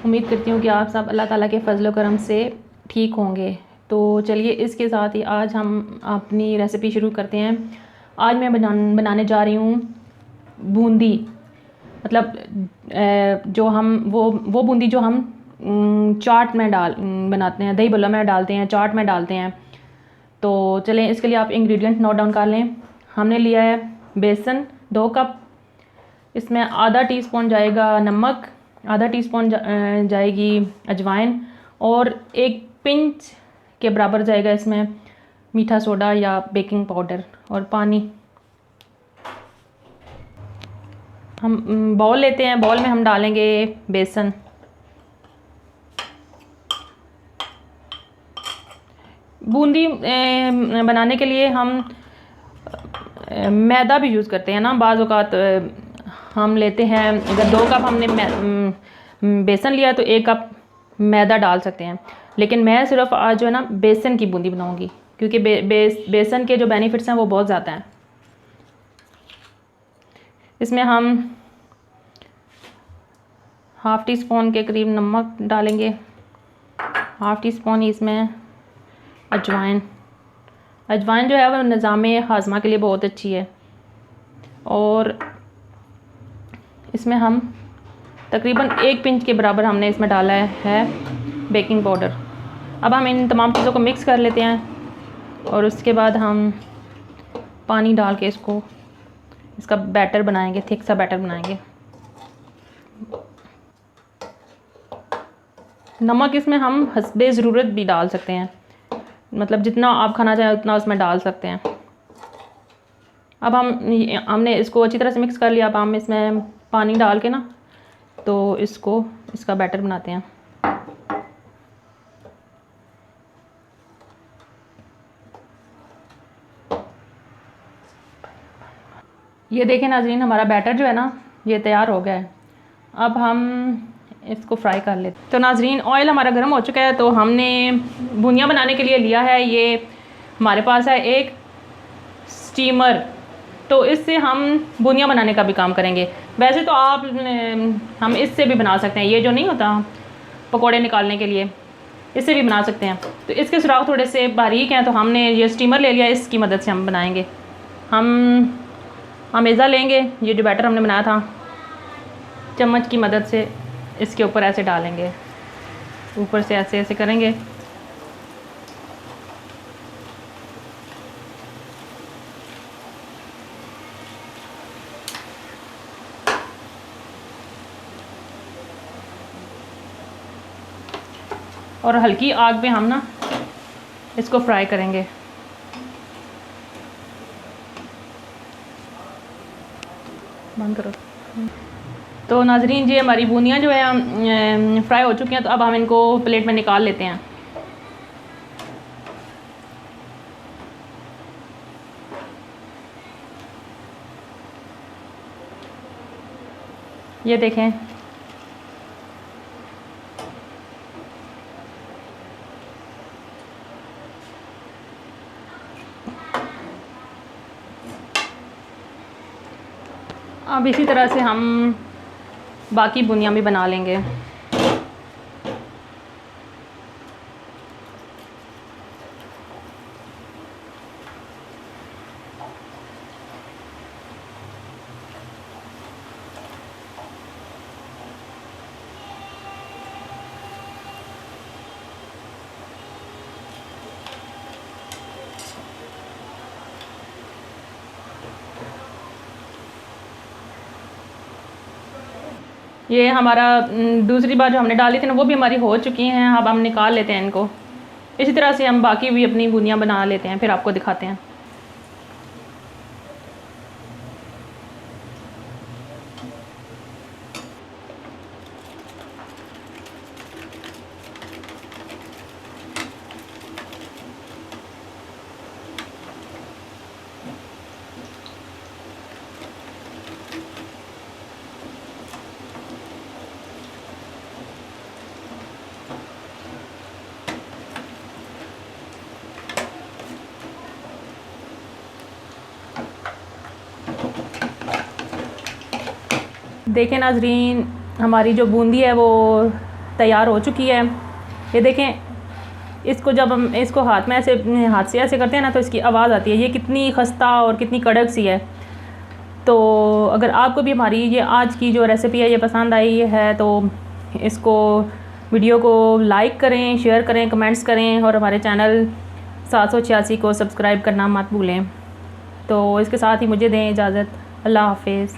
उम्मीद करती हूँ कि आप सब अल्लाह ताला के फजल करम से ठीक होंगे। तो चलिए इसके साथ ही आज हम अपनी रेसिपी शुरू करते हैं। आज मैं बनाने जा रही हूँ बूंदी, मतलब जो हम वो बूंदी जो हम चाट में बनाते हैं, दही बल्ला में डालते हैं, चाट में डालते हैं। तो चलें इसके लिए आप इंग्रेडिएंट नोट डाउन कर लें। हमने लिया है बेसन 2 कप, इसमें आधा टीस्पून जाएगा नमक, आधा टीस्पून जाएगी अजवाइन और 1 पिंच के बराबर जाएगा इसमें मीठा सोडा या बेकिंग पाउडर और पानी। हम बाउल लेते हैं, बाउल में हम डालेंगे बेसन, बूंदी बनाने के लिए हम मैदा भी यूज़ करते हैं ना बाज़ औक़ात। हम लेते हैं, अगर 2 कप हमने बेसन लिया तो 1 कप मैदा डाल सकते हैं, लेकिन मैं सिर्फ आज जो है ना बेसन की बूंदी बनाऊंगी, क्योंकि बेसन के जो बेनिफिट्स हैं वो बहुत ज़्यादा हैं। इसमें हम हाफ़ टी स्पून के करीब नमक डालेंगे, हाफ़ टी स्पून ही इसमें अजवाइन। अजवाइन जो है वो निज़ाम हाज़मा के लिए बहुत अच्छी है। और इसमें हम तकरीबन 1 पिंच के बराबर हमने इसमें डाला है बेकिंग पाउडर। अब हम इन तमाम चीज़ों को मिक्स कर लेते हैं और उसके बाद हम पानी डाल के इसका बैटर बनाएंगे, थिक सा बैटर बनाएंगे। नमक इसमें हम हस्बे ज़रूरत भी डाल सकते हैं, मतलब जितना आप खाना चाहें उतना उसमें डाल सकते हैं। अब हमने इसको अच्छी तरह से मिक्स कर लिया। अब हम इसमें पानी डाल के ना तो इसका बैटर बनाते हैं। ये देखें नाज़रीन, हमारा बैटर जो है ना ये तैयार हो गया है। अब हम इसको फ्राई कर लेते हैं। तो नाज़रीन ऑयल हमारा गर्म हो चुका है, तो हमने बूंदियाँ बनाने के लिए लिया है, ये हमारे पास है एक स्टीमर। तो इससे हम बूंदियाँ बनाने का भी काम करेंगे। वैसे तो हम इससे भी बना सकते हैं, ये जो नहीं होता पकोड़े निकालने के लिए, इससे भी बना सकते हैं। तो इसके सुराख थोड़े से बारीक हैं, तो हमने ये स्टीमर ले लिया, इसकी मदद से हम बनाएंगे। हम अमेज़ा लेंगे, ये जो बैटर हमने बनाया था, चम्मच की मदद से इसके ऊपर ऐसे डालेंगे, ऊपर से ऐसे ऐसे करेंगे। और हल्की आग पे हम ना इसको फ्राई करेंगे। बंद करो। तो नाज़रीन जी हमारी बूंदियाँ जो है फ्राई हो चुकी हैं, तो अब हम इनको प्लेट में निकाल लेते हैं। ये देखें, अब इसी तरह से हम बाकी बूंदियाँ भी बना लेंगे। ये हमारा दूसरी बार जो हमने डाली थी ना वो भी हमारी हो चुकी हैं। अब हम निकाल लेते हैं इनको। इसी तरह से हम बाकी भी अपनी बूंदियाँ बना लेते हैं, फिर आपको दिखाते हैं। देखें नाजरीन, हमारी जो बूंदी है वो तैयार हो चुकी है। ये देखें, इसको जब हम इसको हाथ से ऐसे करते हैं ना तो इसकी आवाज़ आती है। ये कितनी खस्ता और कितनी कड़क सी है। तो अगर आपको भी हमारी ये आज की जो रेसिपी है ये पसंद आई है तो इसको वीडियो को लाइक करें, शेयर करें, कमेंट्स करें और हमारे चैनल 786 को सब्सक्राइब करना मत भूलें। तो इसके साथ ही मुझे दें इजाज़त। अल्लाह हाफिज़।